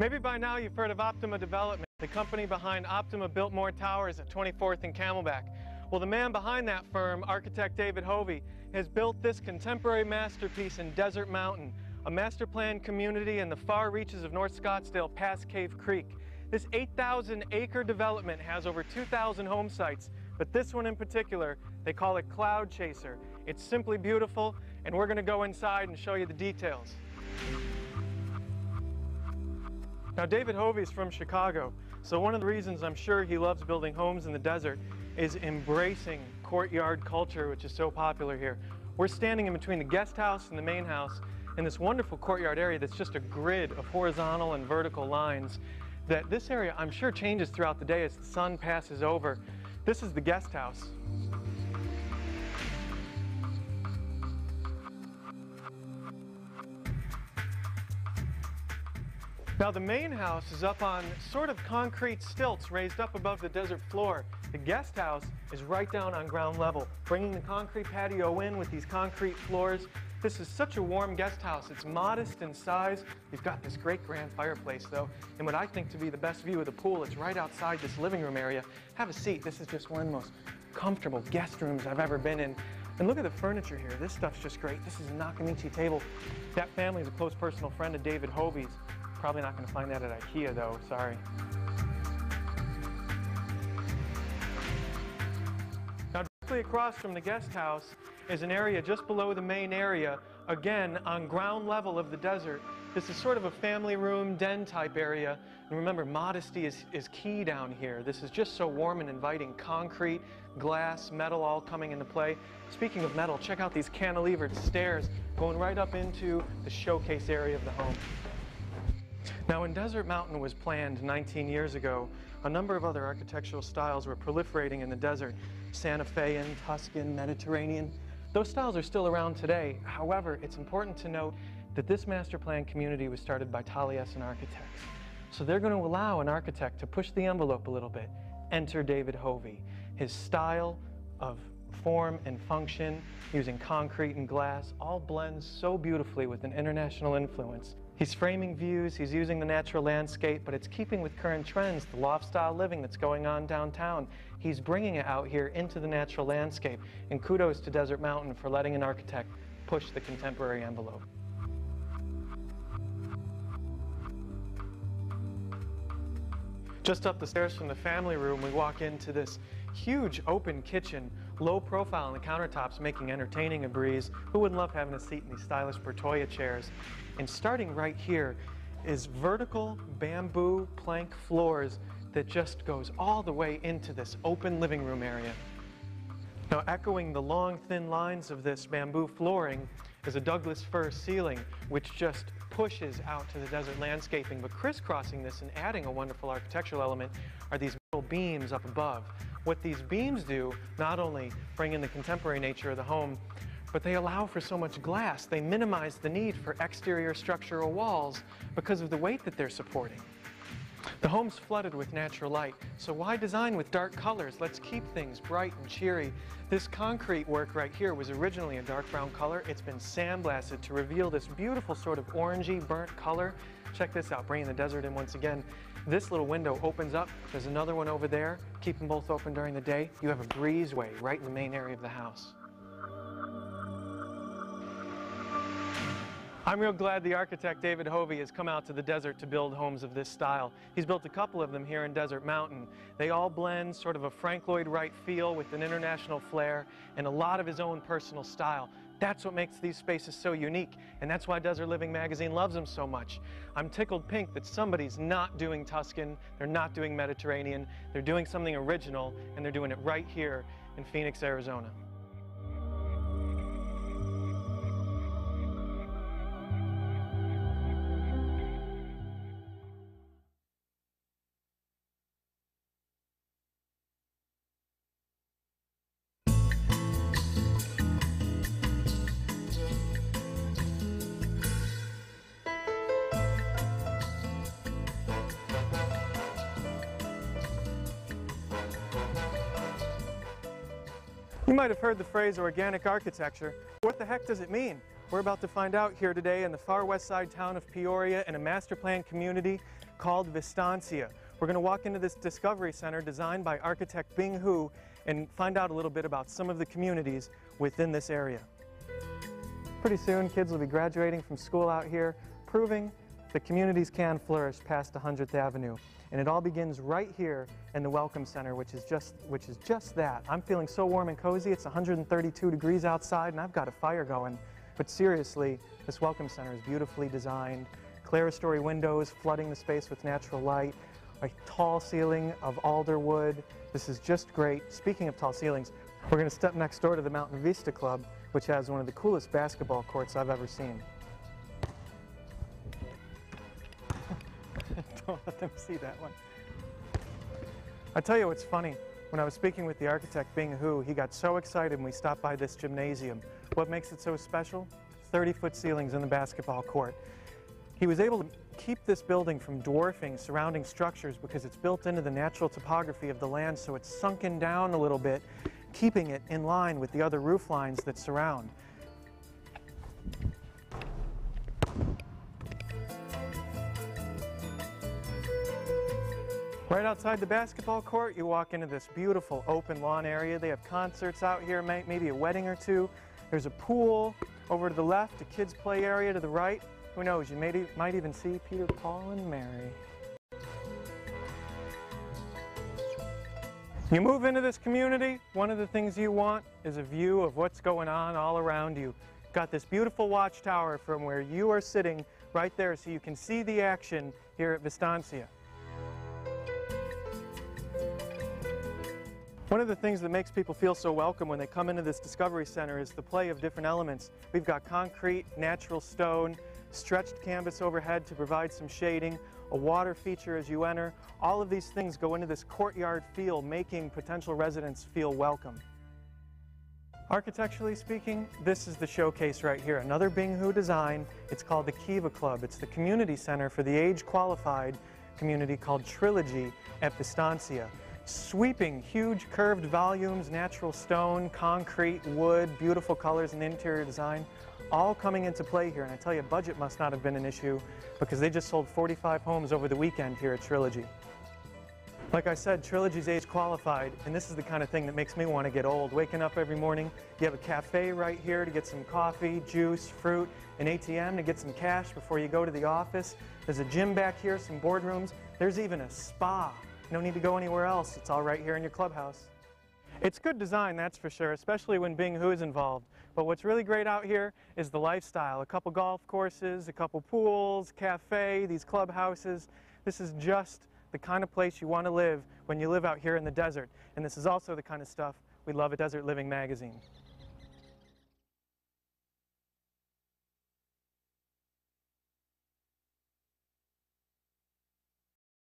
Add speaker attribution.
Speaker 1: Maybe by now you've heard of Optima Development, the company behind Optima Biltmore Towers at 24th and Camelback. Well, the man behind that firm, architect David Hovey, has built this contemporary masterpiece in Desert Mountain, a master plan community in the far reaches of North Scottsdale past Cave Creek. This 8,000-acre development has over 2,000 home sites, but this one in particular, they call it Cloud Chaser. It's simply beautiful, and we're going to go inside and show you the details. Now, David Hovey is from Chicago, so one of the reasons I'm sure he loves building homes in the desert is embracing courtyard culture, which is so popular here. We're standing in between the guest house and the main house in this wonderful courtyard area that's just a grid of horizontal and vertical lines that this area, I'm sure, changes throughout the day as the sun passes over. This is the guest house. Now, the main house is up on sort of concrete stilts raised up above the desert floor. The guest house is right down on ground level, bringing the concrete patio in with these concrete floors. This is such a warm guest house. It's modest in size. You've got this great grand fireplace, though, and what I think to be the best view of the pool, it's right outside this living room area. Have a seat. This is just one of the most comfortable guest rooms I've ever been in. And look at the furniture here. This stuff's just great. This is a Nakamichi table. That family is a close personal friend of David Hovey's. Probably not going to find that at IKEA, though. Sorry. Now, directly across from the guest house is an area just below the main area, again on ground level of the desert. This is sort of a family room, den type area. And remember, modesty is key down here. This is just so warm and inviting. Concrete, glass, metal all coming into play. Speaking of metal, check out these cantilevered stairs going right up into the showcase area of the home. Now, when Desert Mountain was planned 19 years ago, a number of other architectural styles were proliferating in the desert. Santa Fean, Tuscan, Mediterranean. Those styles are still around today. However, it's important to note that this master plan community was started by Taliesin architects. So they're going to allow an architect to push the envelope a little bit. Enter David Hovey. His style of form and function, using concrete and glass, all blends so beautifully with an international influence. He's framing views, he's using the natural landscape, but it's keeping with current trends, the loft-style living that's going on downtown. He's bringing it out here into the natural landscape, and kudos to Desert Mountain for letting an architect push the contemporary envelope. Just up the stairs from the family room, we walk into this huge open kitchen, low profile on the countertops, making entertaining a breeze. Who wouldn't love having a seat in these stylish Bertoia chairs? And starting right here is vertical bamboo plank floors that just goes all the way into this open living room area. Now, echoing the long, thin lines of this bamboo flooring is a Douglas fir ceiling, which just pushes out to the desert landscaping. But crisscrossing this and adding a wonderful architectural element are these metal beams up above. What these beams do, not only bring in the contemporary nature of the home, but they allow for so much glass. They minimize the need for exterior structural walls because of the weight that they're supporting. The home's flooded with natural light, so why design with dark colors? Let's keep things bright and cheery. This concrete work right here was originally a dark brown color. It's been sandblasted to reveal this beautiful sort of orangey burnt color. Check this out, bringing the desert in once again. This little window opens up. There's another one over there. Keep them both open during the day. You have a breezeway right in the main area of the house. I'm real glad the architect David Hovey has come out to the desert to build homes of this style. He's built a couple of them here in Desert Mountain. They all blend sort of a Frank Lloyd Wright feel with an international flair and a lot of his own personal style. That's what makes these spaces so unique, and that's why Desert Living magazine loves them so much. I'm tickled pink that somebody's not doing Tuscan, they're not doing Mediterranean, they're doing something original, and they're doing it right here in Phoenix, Arizona. You might have heard the phrase organic architecture. What the heck does it mean? We're about to find out here today in the far west side town of Peoria in a master plan community called Vistancia. We're going to walk into this Discovery Center designed by architect Bing Hu and find out a little bit about some of the communities within this area. Pretty soon, kids will be graduating from school out here, proving that communities can flourish past 100th Avenue. And it all begins right here in the Welcome Center, which is just that. I'm feeling so warm and cozy. It's 132 degrees outside, and I've got a fire going. But seriously, this Welcome Center is beautifully designed. Clerestory windows flooding the space with natural light, a tall ceiling of alder wood. This is just great. Speaking of tall ceilings, we're going to step next door to the Mountain Vista Club, which has one of the coolest basketball courts I've ever seen. Don't let them see that one. I tell you what's funny. When I was speaking with the architect Bing Hu, he got so excited when we stopped by this gymnasium. What makes it so special? 30-foot ceilings in the basketball court. He was able to keep this building from dwarfing surrounding structures because it's built into the natural topography of the land, so it's sunken down a little bit, keeping it in line with the other roof lines that surround. Right outside the basketball court, you walk into this beautiful open lawn area. They have concerts out here, maybe a wedding or two. There's a pool over to the left, a kids' play area to the right. Who knows, you might even see Peter, Paul, and Mary. You move into this community, one of the things you want is a view of what's going on all around you. Got this beautiful watchtower from where you are sitting right there so you can see the action here at Vistancia. One of the things that makes people feel so welcome when they come into this Discovery Center is the play of different elements. We've got concrete, natural stone, stretched canvas overhead to provide some shading, a water feature as you enter. All of these things go into this courtyard feel, making potential residents feel welcome. Architecturally speaking, this is the showcase right here. Another Bing Hu design. It's called the Kiva Club. It's the community center for the age-qualified community called Trilogy at Vistancia. Sweeping, huge curved volumes, natural stone, concrete, wood, beautiful colors and interior design, all coming into play here. And I tell you, budget must not have been an issue because they just sold 45 homes over the weekend here at Trilogy. Like I said, Trilogy's age qualified, and this is the kind of thing that makes me want to get old. Waking up every morning, you have a cafe right here to get some coffee, juice, fruit, an ATM to get some cash before you go to the office. There's a gym back here, some boardrooms. There's even a spa. You don't need to go anywhere else. It's all right here in your clubhouse. It's good design, that's for sure, especially when Bing Hu is involved. But what's really great out here is the lifestyle. A couple golf courses, a couple pools, cafe, these clubhouses. This is just the kind of place you want to live when you live out here in the desert. And this is also the kind of stuff we love at Desert Living magazine.